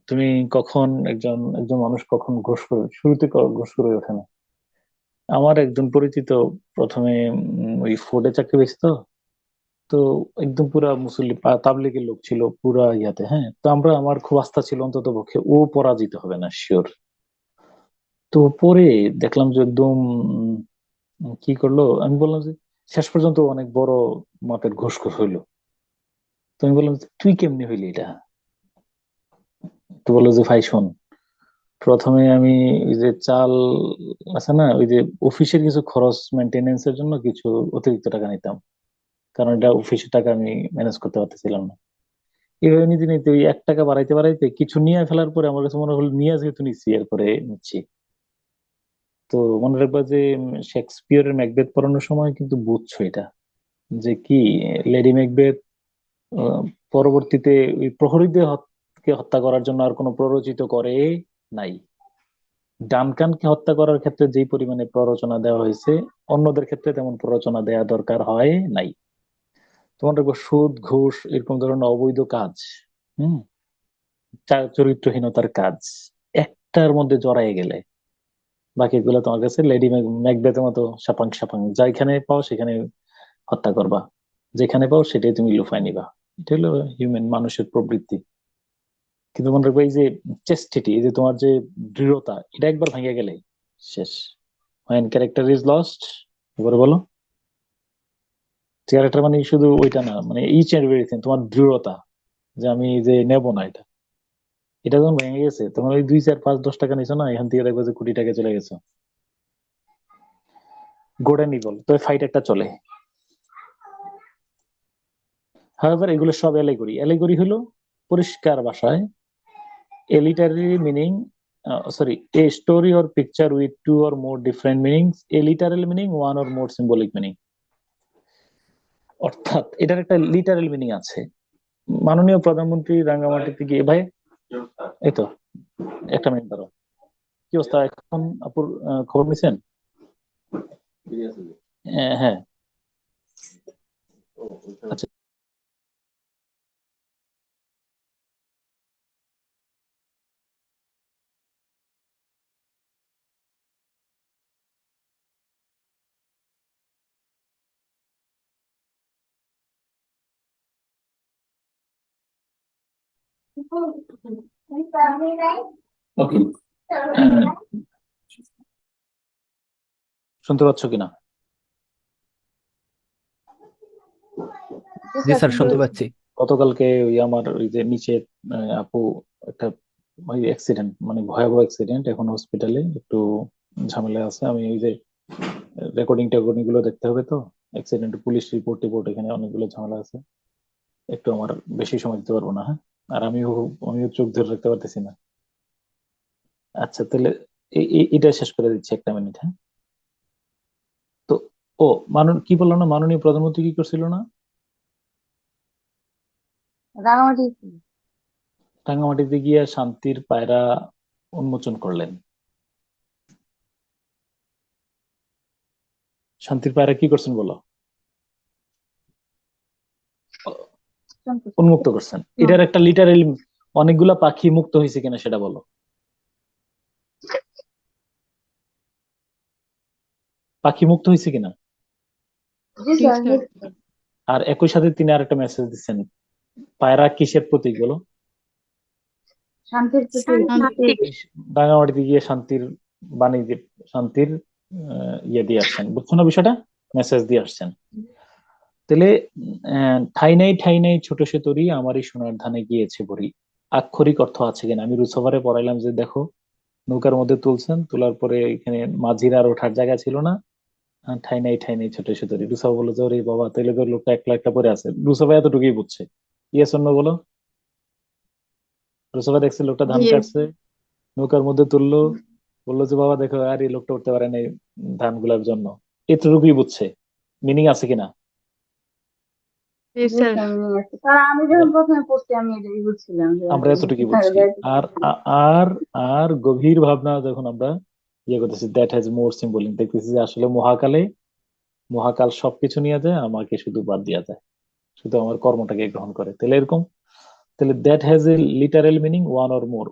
তুমি কখন একজন একজন মানুষ কখন ঘুষ করে, শুরুতে ঘুষ করে ওঠে না। আমার একজন পরিচিত প্রথমে ওই ফোর্ডে চাকরি পেয়েছে, তো তো একদম পুরা মুসল্লি তাবলিগের লোক ছিল পুরা ইয়াতে, হ্যাঁ। তো আমার খুব আস্থা ছিল অন্তত পক্ষে ও পরাজিত হবে না, শিওর। তো পরে দেখলাম যে একদম কি করলো, আমি বললাম যে শেষ পর্যন্ত অনেক বড় মাপের ঘুষখোর হইলো। তো আমি বললাম যে, তুই কেমনি হইলি এটা? তো বললো যে ভাই শোন, প্রথমে আমি ওই যে চাল আছে না, ওই যে অফিসের কিছু খরচ মেনটেনেন্স এর জন্য কিছু অতিরিক্ত টাকা নিতাম, কারণ এটা অফিসের টাকা আমি ম্যানেজ করতে পারতেছিলাম না। এভাবে নিতে নিতে ওই 1 টাকা বাড়াইতে বাড়াইতে কিছু নিয়ে ফেলার পরে আমার কাছে মনে হলো নিয়ে যেহেতু নিচ্ছি এরপরে নিচ্ছি। তো মনে রাখবা যে শেক্সপিয়রের ম্যাকবেথ পড়ানোর সময় কিন্তু বুঝছো এটা, যে কি লেডি ম্যাকবেথ পরবর্তীতে ওই প্রহরীদের কে হত্যা করার জন্য আর কোনো প্ররোচিত করে নাই। ডানকানকে হত্যা করার ক্ষেত্রে যেই পরিমাণে প্ররোচনা দেওয়া হয়েছে, অন্যদের ক্ষেত্রে তেমন প্ররোচনা দেওয়া দরকার হয় নাই। তোমার দেখবো সুদ ঘুষ এরকম ধরনের অবৈধ কাজ, হুম, চরিত্রহীনতার কাজ একটার মধ্যে জড়ায় গেলে বাকিগুলো তোমার কাছে লেডি ম্যাকবেথের মতো সাপাং সাপাং, যেখানে পাও সেখানে হত্যা করবা, যেখানে পাও সেটাই তুমি লুফায় নিবা। এটা হলো হিউম্যান, মানুষের প্রবৃত্তি। কিন্তু মনে রাখবে এই যে চেস্টিটি, এই যে তোমার যে দৃঢ়তা, এটা একবার ভেঙে গেলে শেষ। when character is lost, এবারে বলো। ক্যারেক্টার মানে শুধু ওইটা না, মানে ইচ এন্ড এভরিথিং, তোমার দৃঢ়তা যে আমি যে নেব না, এটা এটা যখন ভেঙে গেছে, তোমার ওই 2 4 5 10 টাকা নিছো না, এখান থেকে দেখবে যে কোটি টাকা চলে গেছে। গোড এন্ড ইভল, তো ফাইট একটা চলে। হাউএভার এগুলো সব অ্যালেগরি। অ্যালেগরি হলো পরিষ্কার ভাষায় a literary meaning, sorry, a story or picture with 2 or more different meanings, a literal meaning, 1 or more symbolic meaning। অর্থাৎ এটার একটা লিটারাল মিনিং আছে। মাননীয় প্রধানমন্ত্রী রাঙ্গামাটিতে গিয়ে, ভাই এই তো একটা মিনিট দাঁড়াও, কি অবস্থা এখন আপুর? খবর নিছেন? হ্যাঁ, আচ্ছা। ওকে, শুনতে পাচ্ছ কিনা? জি স্যার শুনতে পাচ্ছি। গতকালকে ওই আমার ওই যে নিচে আপু একটা ওই অ্যাক্সিডেন্ট, মানে ভয়াবহ অ্যাক্সিডেন্ট, এখন হসপিটালে একটু ঝামেলা আছে। আমি ওই যে রেকর্ডিং টেকর্ডিং গুলো দেখতে হবে, তো অ্যাক্সিডেন্ট পুলিশ রিপোর্ট এখানে অনেকগুলো ঝামেলা আছে, একটু আমার বেশি সময় দিতে পারবো না। হ্যাঁ, আর আমিও চোখ ধরে রাখতে পারতেছি না। আচ্ছা তাহলে এটা শেষ করে দিচ্ছি, একটা মিনিট। হ্যাঁ, তো ও কি বললো না, মাননীয় প্রধানমন্ত্রী কি করছিল না, রাঙামাটি। রাঙ্গামাটিতে গিয়ে শান্তির পায়রা উন্মোচন করলেন। শান্তির পায়রা কি করছেন বলো? উন্মুক্ত করছেন। এটার একটা লিটারেল, অনেকগুলা পাখি মুক্ত হয়েছে কিনা সেটা বলো। পাখি মুক্ত হয়েছে কিনা? জি স্যার। আর একই সাথে তিনি আরেকটা মেসেজ দিচ্ছেন, পায়রা কিসের প্রতীক বলো? শান্তির প্রতীক। রাঙামাটিতে গিয়ে শান্তির বাণী শান্তির ইয়ে দিয়ে আসছেন, বুঝছো না বিষয়টা, মেসেজ দিয়ে আসছেন। তাহলে ঠাই নাই ছোট সে তরি, আমারই সোনার ধানে গিয়েছে ভরি, আক্ষরিক অর্থ আছে কিনা? আমি রুসোভারে পড়াইলাম যে দেখো, নৌকার মধ্যে তুলছেন, তোলার পরে এখানে মাঝির আর ওঠার জায়গা ছিল না, ঠাই নাই ছোট সে তরি। রুসোভা বললো যে ওরে বাবা, তাহলে তো লোকটা একলা একটা পরে আছে। রুসোভা এতটুকুই বুঝছে। ইয়েস অন্য বলো। রুসোভা দেখছে লোকটা ধান কাটছে, নৌকার মধ্যে তুললো, বললো যে বাবা দেখো, আর এই লোকটা উঠতে পারে নাই ধান গুলার জন্য, এতটুকুই বুঝছে। মিনিং আছে কিনা? স্যার আমি যখন প্রথমে পড়ছি আমি এটাই বুঝছিলাম যে আমরা এতটুকুই বুঝছি। আর আর আর গভীর ভাবনা যখন আমরা ইয়ে করতেছি, দ্যাট হ্যাজ মোর সিম্বলিক, দেখতেছি যে আসলে মহাকাল সবকিছু নিয়ে যায়, আমাকে শুধু বাদ দিয়া যায়, শুধু আমার কর্মটাকে গ্রহণ করে। তাহলে এরকম, তাহলে that has a literal meaning, one or more,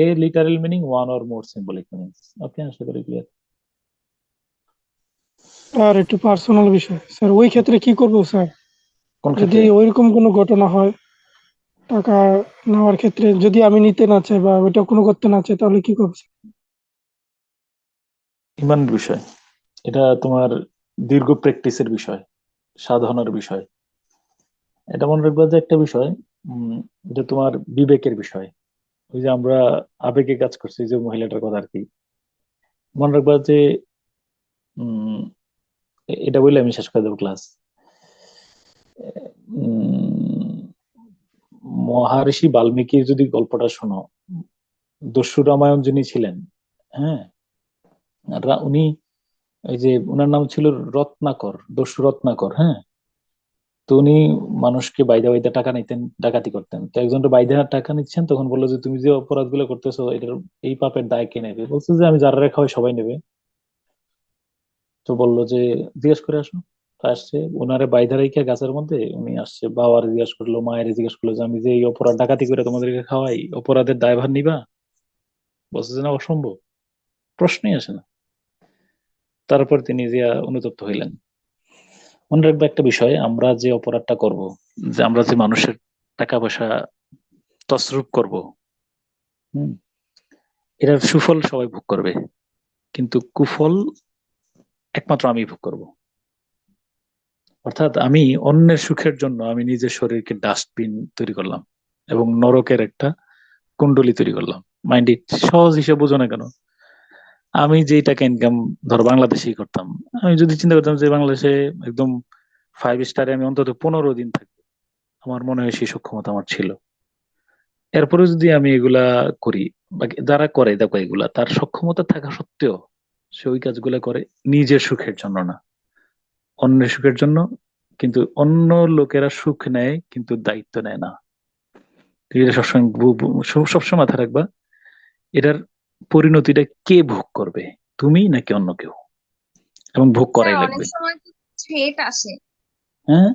a literal meaning, one or more symbolic meaning. Okay, আশা করি ক্লিয়ার। আর একটু পার্সোনাল বিষয় স্যার, ওই ক্ষেত্রে কি করবো স্যার? কোন যদি ক্ষেত্রে? ওইরকম কোনো ঘটনা হয়, টাকা নেওয়ার ক্ষেত্রে যদি আমি নিতে না চাই বা ওইটা কোনো করতে না চাই, তাহলে কি করবো? ইমানের বিষয়, এটা তোমার দীর্ঘ প্র্যাকটিসের বিষয়, সাধনার বিষয়। এটা মনে রাখবা যে একটা বিষয়, এটা তোমার বিবেকের বিষয়। ওই যে আমরা আবেগে কাজ করছি, যে মহিলাটার কথা আর কি, মনে রাখবা যে এটা বললে আমি শেষ করে দেবো ক্লাস। মহারিষি বাল্মীকির যদি গল্পটা শোনো, দস্যু রামায়ণ যিনি ছিলেন, হ্যাঁ, উনি, এই যে উনার নাম ছিল রত্নাকর, দস্যু রত্নাকর। হ্যাঁ, তো উনি মানুষকে বাইদা বাইদা টাকা নিতেন, ডাকাতি করতেন। তো একজনের বাইদা টাকা নিচ্ছেন, তখন বললো যে তুমি যে অপরাধগুলো করতেছো এটার এই পাপের দায় কে নেবে? বলছে যে আমি যারা রেখা হয় সবাই নেবে। তো বললো যে জিজ্ঞেস করে আসো। তো আসছে, ওনারে বাইধা রেখে গাছের মধ্যে উনি আসছে, বাবার জিজ্ঞেস করলো, মায়ের জিজ্ঞেস করলো যে আমি যে এই অপরাধ ডাকাতি করে তোমাদেরকে খাওয়াই, অপরাধের দায়ভার নিবা? বলছে যে না, অসম্ভব, প্রশ্নই আসে না। তারপর তিনি যে অনুতপ্ত হইলেন। মনে রাখবে একটা বিষয়, আমরা যে অপরাধটা করব, যে আমরা যে মানুষের টাকা পয়সা তছরূপ করব, হম, এটার সুফল সবাই ভোগ করবে, কিন্তু কুফল একমাত্র আমি ভোগ করব। অর্থাৎ আমি অন্যের সুখের জন্য আমি নিজের শরীরকে ডাস্টবিন তৈরি করলাম এবং নরকের একটা কুণ্ডলী তৈরি করলাম। মাইন্ড ইট, সহজ হিসেবে বুঝো না কেন? আমি যেই টাকা ইনকাম ধরো বাংলাদেশেই করতাম, আমি যদি চিন্তা করতাম যে বাংলাদেশে একদম 5 স্টারে আমি অন্তত 15 দিন থাকবো, আমার মনে হয় সেই সক্ষমতা আমার ছিল। এরপরে যদি আমি এগুলা করি, বা যারা করে দেখো এগুলা, তার সক্ষমতা থাকা সত্ত্বেও সে ওই কাজগুলা করে নিজের সুখের জন্য না, অন্যের সুখের জন্য। কিন্তু অন্য লোকেরা সুখ নেয় কিন্তু দায়িত্ব নেয় না। তো এটা সবসময় সবসময় মাথায় রাখবা, এটার পরিণতিটা কে ভোগ করবে, তুমি নাকি অন্য কেউ, এবং ভোগ স্যার করাই অনেক লাগবে। সময় থ্রেট আসে, হ্যাঁ,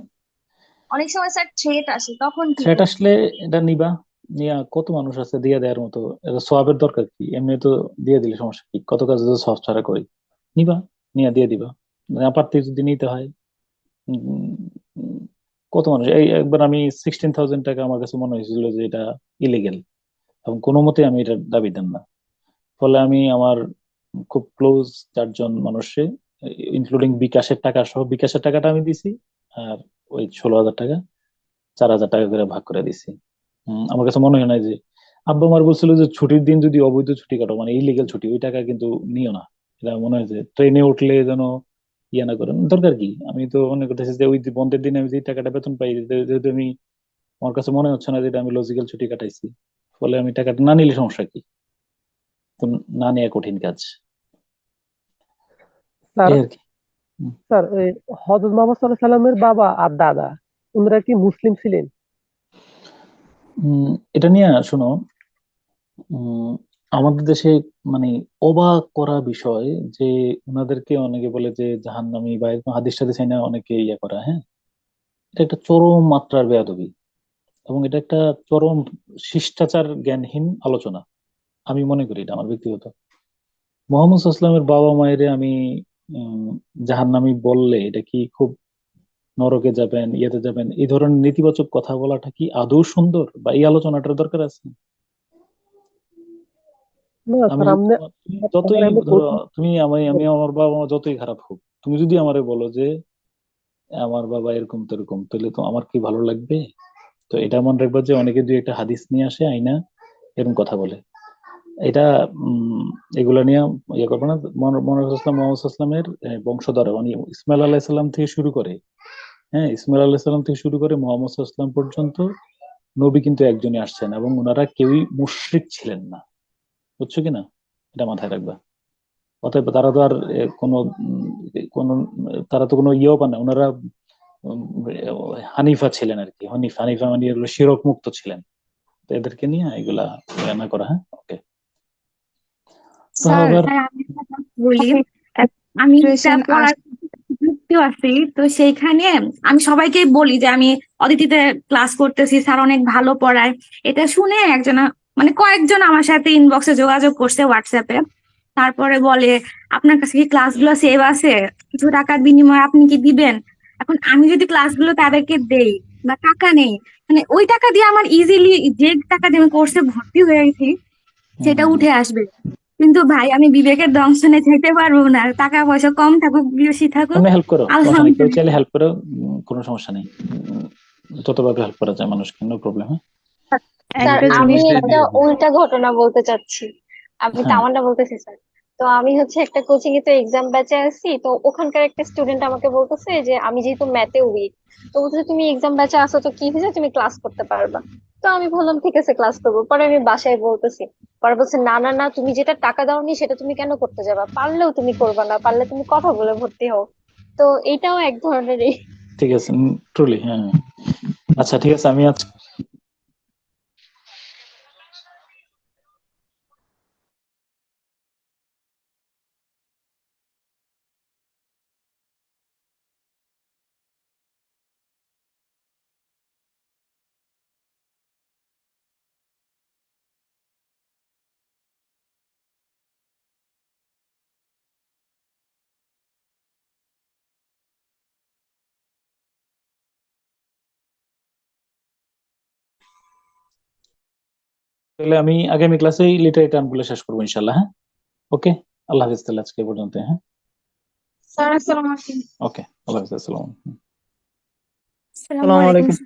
অনেক সময় স্যার থ্রেট আসে, তখন কি সেটা করব? আসলে এটা নিবা, নিয়া কত মানুষ আছে দিয়ে দেওয়ার মতো, এটা সওয়াবের দরকার কি? এমনি তো দিয়ে দিলে সমস্যা কি? কত কাজ তো সব ছাড়া করি, নিবা, নিয়ে দিয়ে দিবা। না পারতে যদি নিতে হয়, উম, উম, কত মানুষ, এই একবার আমি 16,000 টাকা আমার কাছে মনে হয়েছিল যে এটা ইলিগেল, এবং কোনো মতে আমি এটা দাবি দেন না। ফলে আমি আমার খুব ক্লোজ 4 জন মানুষে, ইনক্লুডিং বিকাশের টাকা সহ, বিকাশের টাকাটা আমি দিছি, আর ওই 16,000 টাকা 4,000 টাকা করে ভাগ করে দিছি। আমার কাছে মনে হয় না যে, আব্বা আমার বলছিল যে ছুটির দিন যদি অবৈধ ছুটি কাটো, মানে ইলিগেল ছুটি, ওই টাকা কিন্তু নিও না। এটা মনে হয় যে ট্রেনে উঠলে যেন ইয়া না করেন, দরকার কি? আমি তো মনে করতেছি যে ওই বন্ধের দিনে আমি যে টাকাটা বেতন পাই, যেহেতু আমি, আমার কাছে মনে হচ্ছে না যে এটা আমি লজিক্যাল ছুটি কাটাইছি, ফলে আমি টাকাটা না নিলে সমস্যা কি? তো না নেওয়া কঠিন কাজ, স্যার এই আর কি। হুম। স্যার এই হযরত মুহাম্মদ সাল্লাল্লাহু আলাইহি সাল্লামের বাবা আর দাদা ওনারা কি মুসলিম ছিলেন? এটা নিয়ে শোনো, উম, আমাদের দেশে মানে অবাক করা বিষয় যে ওনাদেরকে অনেকে বলে যে জাহান্নামী, বা এরকম হাদিস টাদিস না অনেকে ইয়ে করা, হ্যাঁ, এটা একটা চরম মাত্রার বেয়াদবি, এবং এটা একটা চরম শিষ্টাচার জ্ঞানহীন আলোচনা। আমি মনে করি, এটা আমার ব্যক্তিগত। মোহাম্মদ সাল্লামের বাবা মায়েরে আমি জাহান্নামী বললে এটা কি খুব, নরকে যাবেন, ইয়েতে যাবেন, এই ধরনের নেতিবাচক কথা বলাটা কি আদৌ সুন্দর, বা এই আলোচনাটার দরকার আছে? না আমি স্যার আপনি তুমি যতই আমার এমনি ধরো, তুমি আমি আমার বাবা মা যতই খারাপ হোক, তুমি যদি আমারে বলো যে আমার বাবা এরকম তেরকম, তাহলে তো আমার কি ভালো লাগবে? তো এটা মনে রাখবা যে অনেকে দুই একটা হাদিস নিয়ে আসে আইনা এরকম কথা বলে, এটা এগুলা নিয়ে ইয়ে করবো না। মোহাম্মদ ইসলামের বংশধর, মানে ইসমাইল আলাহিসাল্লাম থেকে শুরু করে, হ্যাঁ, ইসমাইল আলাহিসাল্লাম থেকে শুরু করে মোহাম্মদ ইসলাম পর্যন্ত নবী কিন্তু একজনই আসছেন, এবং ওনারা কেউই মুশরিক ছিলেন না, বুঝছো কিনা? এটা মাথায় রাখবা। অতএব তারা তো আর কোনো কোনো তারা তো কোনো ইয়েও পান না, ওনারা উম, হানিফা ছিলেন আর কি। হানিফা হানিফা মানে এগুলো শিরক মুক্ত ছিলেন। তো এদেরকে নিয়ে এগুলা না করা, হ্যাঁ, ওকে। তো স্যার আবার স্যার আমি একটা কথা বলি, আমি একটা সিচুয়েশন পড়ার যুক্ত আছি তো সেইখানে আমি সবাইকে বলি যে আমি অদিতিতে ক্লাস করতেছি, স্যার অনেক ভালো পড়ায়। এটা শুনে একজন মানে কয়েকজন আমার সাথে ইনবক্সে যোগাযোগ করছে হোয়াটসঅ্যাপে। তারপরে বলে আপনার কাছে কি ক্লাসগুলো সেভ আছে, কিছু টাকার বিনিময়ে আপনি কি দিবেন? এখন আমি যদি ক্লাসগুলো তাদেরকে দেই বা টাকা নেই, মানে ওই টাকা দিয়ে আমার ইজিলি যে টাকা দিয়ে আমি কোর্সে ভর্তি হয়ে গেছি সেটা উঠে আসবে। কিন্তু ভাই আমি বিবেকের দংশনে যেতে পারবো না, টাকা পয়সা কম থাকুক বেশি থাকুক এমনি হেল্প করো, সমস্যা নেই, কেউ আলহামদুলিল্লাহ। চাইলে হেল্প করো, কোনো সমস্যা নেই। যতভাবে হেল্প করা যায় মানুষকে, নো প্রবলেম, হ্যাঁ। স্যার একটা আমি জিনিস দিয়ে একটা দিও। উল্টা ঘটনা বলতে চাচ্ছি, আমি হ্যাঁ, তামান্না বলতেছি স্যার। তো আমি হচ্ছে একটা কোচিং এ তো এক্সাম ব্যাচে আছি, তো ওখানকার একটা স্টুডেন্ট আমাকে বলতেছে যে আমি যেহেতু ম্যাথে উইক, তো বলতেছে তুমি এক্সাম ব্যাচে আসো তো কি হয়েছে, তুমি ক্লাস করতে পারবা। তো আমি বললাম ঠিক আছে ক্লাস করবো। পরে আমি বাসায় বলতেছি, পরে বলছে না না না, তুমি যেটা টাকা দাওনি সেটা তুমি কেন করতে যাবা, পারলেও তুমি করবা না, পারলে তুমি কথা বলে ভর্তি হও। তো এইটাও এক ধরনের ঠিক আছে, ট্রুলি, হ্যাঁ। আচ্ছা ঠিক আছে, আমি আজ তাহলে আমি আগামী ক্লাসেই লিটারি টার্মগুলো শেষ করবো ইনশাল্লাহ। হ্যাঁ, ওকে, আল্লাহ হাফিজ তাহলে আজকে এই পর্যন্ত। হ্যাঁ, স্যার আসসালামু আলাইকুম। ওকে, আল্লাহ হাফিজ, আসসালামু আলাইকুম। আসসালামু আলাইকুম।